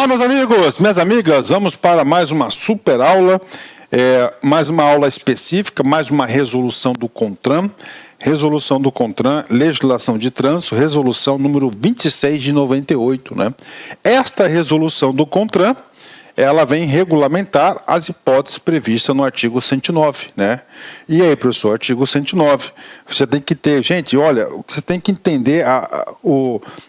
Olá, meus amigos, minhas amigas, vamos para mais uma super aula, mais uma aula específica, mais uma resolução do CONTRAN, legislação de trânsito, resolução número 26 de 98, né? Esta resolução do CONTRAN, ela vem regulamentar as hipóteses previstas no artigo 109, né? E aí, professor, artigo 109, você tem que ter, gente, olha, você tem que entender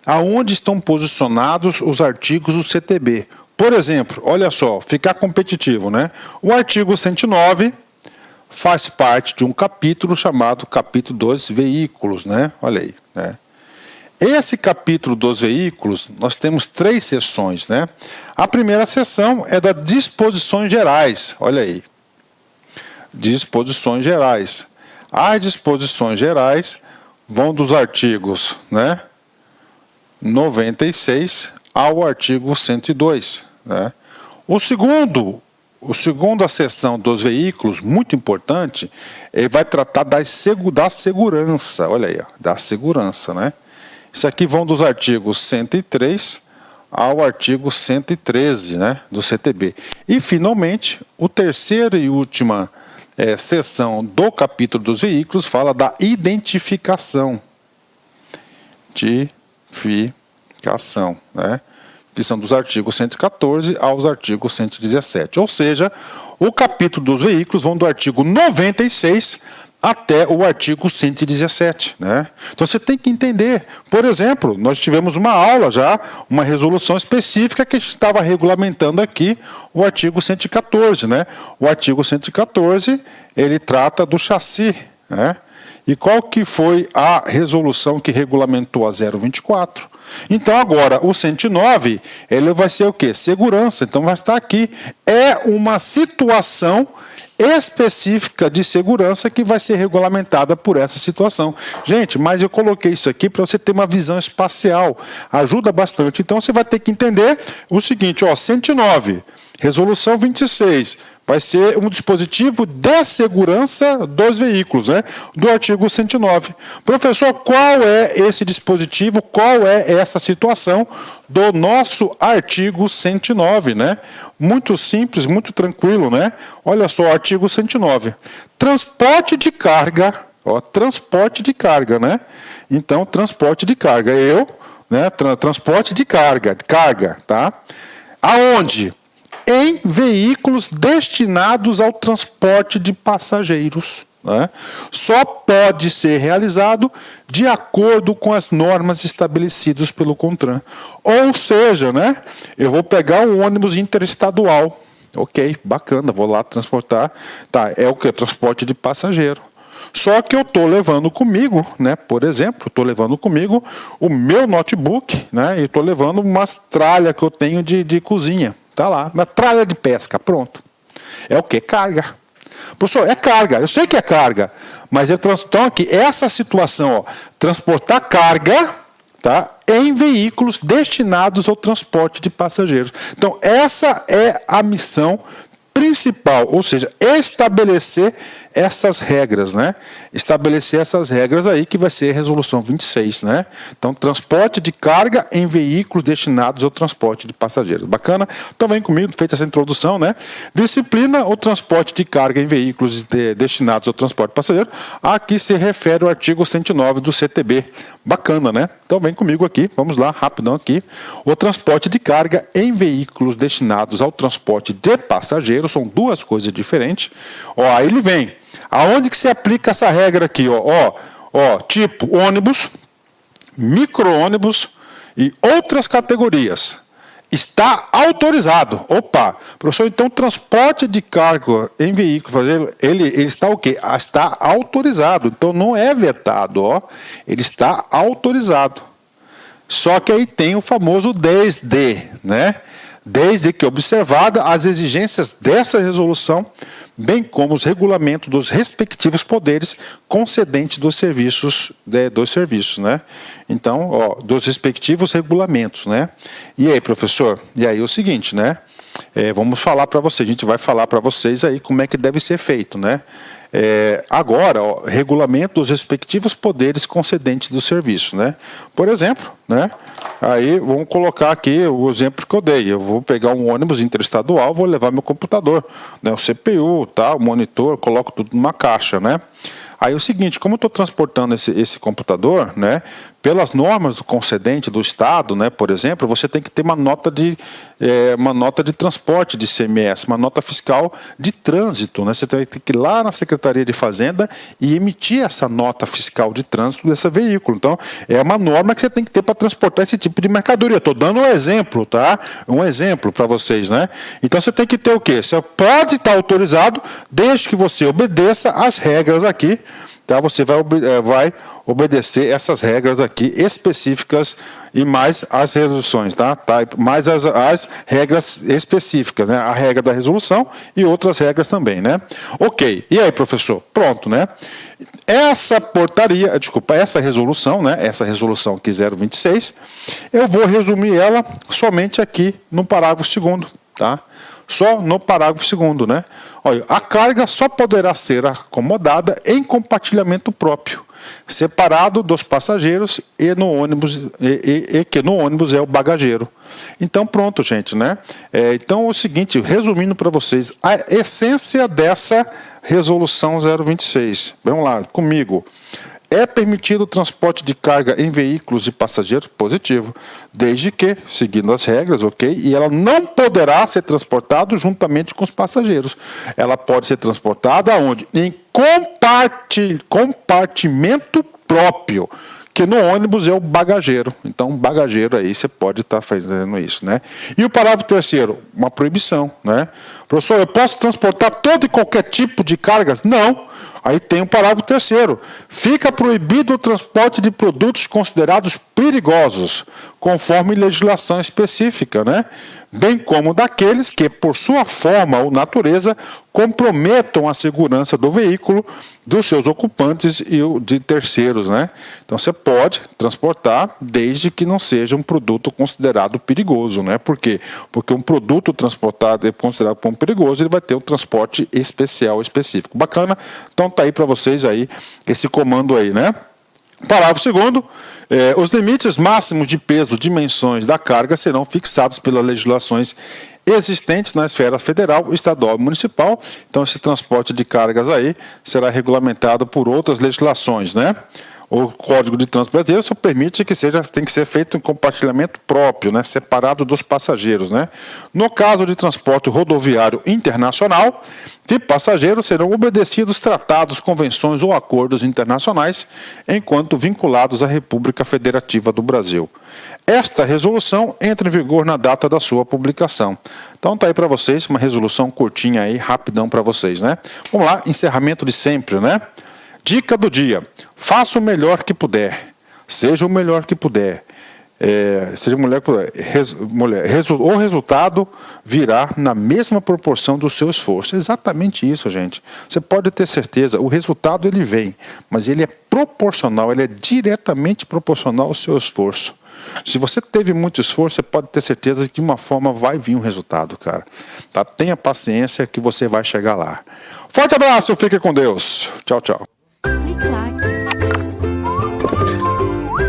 aonde estão posicionados os artigos do CTB. Por exemplo, olha só, ficar competitivo, né? O artigo 109 faz parte de um capítulo chamado capítulo dos veículos, né? Olha aí, né? Esse capítulo dos veículos, nós temos 3 seções, né? A primeira seção é das disposições gerais, olha aí. Disposições gerais. As disposições gerais vão dos artigos, né, 96 ao artigo 102, né? A segunda seção dos veículos, muito importante, ele vai tratar da segurança, olha aí, ó, da segurança, né? Isso aqui vão dos artigos 103 ao artigo 113, né, do CTB. E, finalmente, o terceira e última seção do capítulo dos veículos fala da identificação. Né, que são dos artigos 114 aos artigos 117. Ou seja, o capítulo dos veículos vão do artigo 96 até o artigo 117, né? Então você tem que entender, por exemplo, nós tivemos uma aula já, uma resolução específica que a gente estava regulamentando aqui o artigo 114, né? O artigo 114, ele trata do chassi, né? E qual que foi a resolução que regulamentou a 024? Então agora, o 109, ele vai ser o quê? Segurança, então vai estar aqui. É uma situação específica de segurança que vai ser regulamentada por essa situação. Gente, mas eu coloquei isso aqui para você ter uma visão espacial. Ajuda bastante. Então você vai ter que entender o seguinte, ó, 109, resolução 26, vai ser um dispositivo de segurança dos veículos, né? Do artigo 109. Professor, qual é esse dispositivo, qual é essa situação do nosso artigo 109, né? Muito simples, muito tranquilo, né? Olha só, artigo 109. Transporte de carga, ó, transporte de carga, né? Então, transporte de carga, transporte de carga, tá? Aonde? Em veículos destinados ao transporte de passageiros, né? Só pode ser realizado de acordo com as normas estabelecidas pelo CONTRAN. Ou seja, né, eu vou pegar um ônibus interestadual, ok, bacana, vou lá transportar, tá, é o que? Transporte de passageiro. Só que eu estou levando comigo, né, por exemplo, estou levando comigo o meu notebook, né, e estou levando umas tralhas que eu tenho de cozinha. Está lá, uma tralha de pesca, pronto. É o que? Carga. Professor, é carga, eu sei que é carga, mas então aqui, essa situação, ó, transportar carga, tá, em veículos destinados ao transporte de passageiros. Então, essa é a missão principal, ou seja, estabelecer essas regras, né? Estabelecer essas regras aí que vai ser a resolução 26, né? Então, transporte de carga em veículos destinados ao transporte de passageiros. Bacana? Então, vem comigo, feita essa introdução, né? Disciplina o transporte de carga em veículos destinados ao transporte de passageiros. Aqui se refere ao artigo 109 do CTB. Bacana, né? Então, vem comigo aqui, vamos lá, rapidão aqui. O transporte de carga em veículos destinados ao transporte de passageiros são duas coisas diferentes. Ó, aí ele vem. Aonde que se aplica essa regra aqui? Ó, tipo ônibus, micro-ônibus e outras categorias. Está autorizado. Opa, professor, então transporte de carga em veículo, ele está o quê? Está autorizado, então não é vetado, ó. Ele está autorizado. Só que aí tem o famoso desde, né? Desde que observada as exigências dessa resolução, bem como os regulamentos dos respectivos poderes concedentes dos serviços, né? Então, ó, dos respectivos regulamentos, né? E aí, professor? E aí o seguinte, né? Vamos falar para vocês, a gente vai falar para vocês aí como é que deve ser feito, né? Agora, ó, regulamento dos respectivos poderes concedentes do serviço, né? Por exemplo, né? Aí vamos colocar aqui o exemplo que eu dei. Eu vou pegar um ônibus interestadual, vou levar meu computador, né? O CPU, tá? O monitor, coloco tudo numa caixa, né? Aí é o seguinte, como eu estou transportando esse computador, né, pelas normas do concedente do Estado, né, por exemplo, você tem que ter uma nota de transporte de ICMS, uma nota fiscal de trânsito, né? Você vai ter que ir lá na Secretaria de Fazenda e emitir essa nota fiscal de trânsito desse veículo. Então, é uma norma que você tem que ter para transportar esse tipo de mercadoria. Estou dando um exemplo, tá? Um exemplo para vocês, né? Então, você tem que ter o quê? Você pode estar autorizado desde que você obedeça às regras aqui. Tá, você vai obedecer essas regras aqui específicas e mais as resoluções, tá? Mais as regras específicas, né? A regra da resolução e outras regras também, né? Ok, e aí, professor? Pronto, né? Essa resolução, né? Essa resolução aqui 026, eu vou resumir ela somente aqui no parágrafo 2º, tá? Só no parágrafo 2º, né? Olha, a carga só poderá ser acomodada em compartilhamento próprio, separado dos passageiros e no ônibus que no ônibus é o bagageiro. Então pronto, gente, né? Então é o seguinte, resumindo para vocês, a essência dessa resolução 026. Vamos lá, comigo. É permitido o transporte de carga em veículos e passageiros? Positivo. Desde que, seguindo as regras, ok? E ela não poderá ser transportada juntamente com os passageiros. Ela pode ser transportada aonde? Em compartimento próprio, que no ônibus é o bagageiro. Então, bagageiro aí você pode estar fazendo isso, né? E o parágrafo 3º, uma proibição, né? Professor, eu posso transportar todo e qualquer tipo de cargas? Não. Aí tem o parágrafo 3º. Fica proibido o transporte de produtos considerados perigosos, conforme legislação específica, né? Bem como daqueles que, por sua forma ou natureza, comprometam a segurança do veículo, dos seus ocupantes e de terceiros, né? Então você pode transportar desde que não seja um produto considerado perigoso, né? Por quê? Porque um produto transportado é considerado como perigoso, ele vai ter um transporte especial, específico. Bacana? Então tá aí para vocês aí esse comando aí, né? Parágrafo 2º, os limites máximos de peso, dimensões da carga serão fixados pelas legislações existentes na esfera federal, estadual e municipal. Então, esse transporte de cargas aí será regulamentado por outras legislações, né? O Código de Trânsito Brasileiro só permite que tem que ser feito em compartilhamento próprio, né, separado dos passageiros, né? No caso de transporte rodoviário internacional, de passageiros serão obedecidos tratados, convenções ou acordos internacionais, enquanto vinculados à República Federativa do Brasil. Esta resolução entra em vigor na data da sua publicação. Então tá aí para vocês, uma resolução curtinha aí, rapidão para vocês, né? Vamos lá, encerramento de sempre, né? Dica do dia: faça o melhor que puder, seja o melhor que puder, o resultado virá na mesma proporção do seu esforço. Exatamente isso, gente. Você pode ter certeza, o resultado ele vem, mas ele é proporcional, ele é diretamente proporcional ao seu esforço. Se você teve muito esforço, você pode ter certeza que de uma forma vai vir um resultado, cara. Tá? Tenha paciência que você vai chegar lá. Forte abraço, fique com Deus. Tchau, tchau.